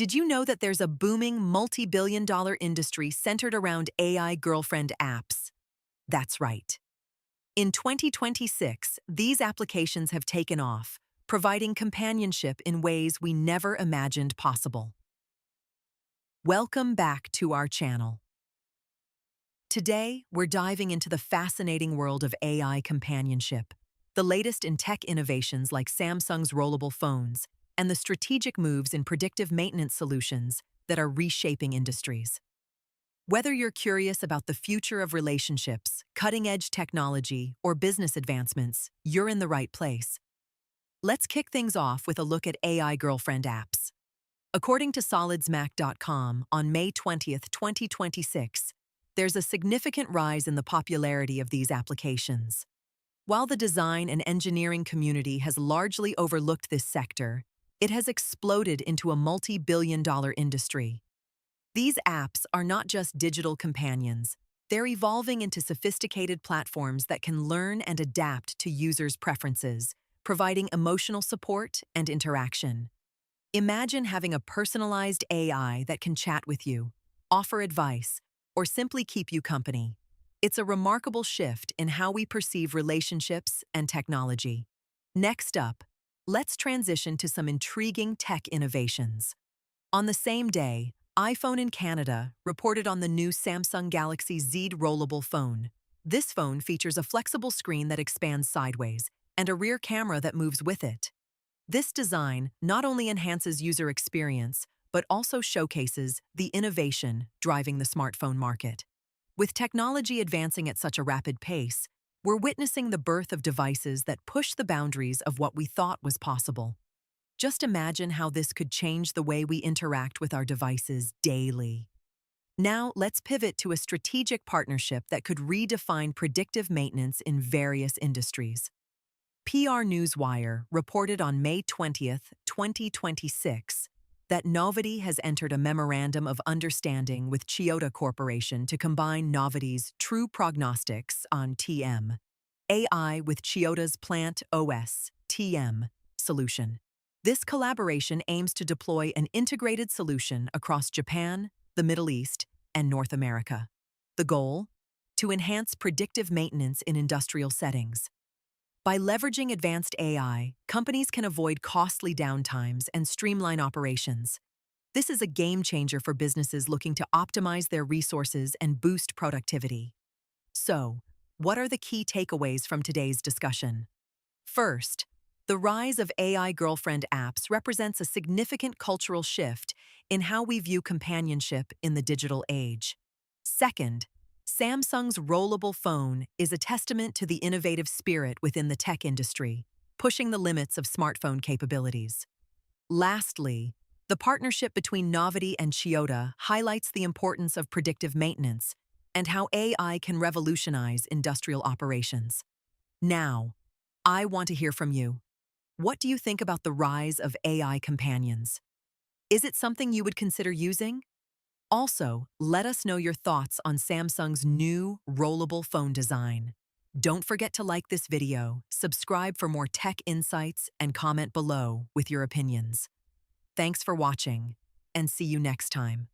Did you know that there's a booming multi-billion-dollar industry centered around AI girlfriend apps? That's right. In 2026, these applications have taken off, providing companionship in ways we never imagined possible. Welcome back to our channel. Today, we're diving into the fascinating world of AI companionship, the latest in tech innovations like Samsung's rollable phones, and the strategic moves in predictive maintenance solutions that are reshaping industries. Whether you're curious about the future of relationships, cutting-edge technology, or business advancements, you're in the right place. Let's kick things off with a look at AI girlfriend apps. According to solidsmac.com, on May 20th, 2026, there's a significant rise in the popularity of these applications. While the design and engineering community has largely overlooked this sector, it has exploded into a multi-billion-dollar industry. These apps are not just digital companions, they're evolving into sophisticated platforms that can learn and adapt to users' preferences, providing emotional support and interaction. Imagine having a personalized AI that can chat with you, offer advice, or simply keep you company. It's a remarkable shift in how we perceive relationships and technology. Next up, let's transition to some intriguing tech innovations. On the same day, iPhone in Canada reported on the new Samsung Galaxy Z Rollable phone. This phone features a flexible screen that expands sideways and a rear camera that moves with it. This design not only enhances user experience, but also showcases the innovation driving the smartphone market. With technology advancing at such a rapid pace, we're witnessing the birth of devices that push the boundaries of what we thought was possible. Just imagine how this could change the way we interact with our devices daily. Now, let's pivot to a strategic partnership that could redefine predictive maintenance in various industries. PR Newswire reported on May 20th, 2026, that Novity has entered a memorandum of understanding with Chiyoda Corporation to combine Novity's True Prognostics on TM AI with Chiyoda's Plant OS TM solution. This collaboration aims to deploy an integrated solution across Japan, the Middle East, and North America. The goal? To enhance predictive maintenance in industrial settings. By leveraging advanced AI, companies can avoid costly downtimes and streamline operations. This is a game changer for businesses looking to optimize their resources and boost productivity. So, what are the key takeaways from today's discussion? First, the rise of AI girlfriend apps represents a significant cultural shift in how we view companionship in the digital age. Second, Samsung's rollable phone is a testament to the innovative spirit within the tech industry, pushing the limits of smartphone capabilities. Lastly, the partnership between Novity and Chiyoda highlights the importance of predictive maintenance and how AI can revolutionize industrial operations. Now, I want to hear from you. What do you think about the rise of AI companions? Is it something you would consider using? Also, let us know your thoughts on Samsung's new rollable phone design. Don't forget to like this video, subscribe for more tech insights, and comment below with your opinions. Thanks for watching, and see you next time.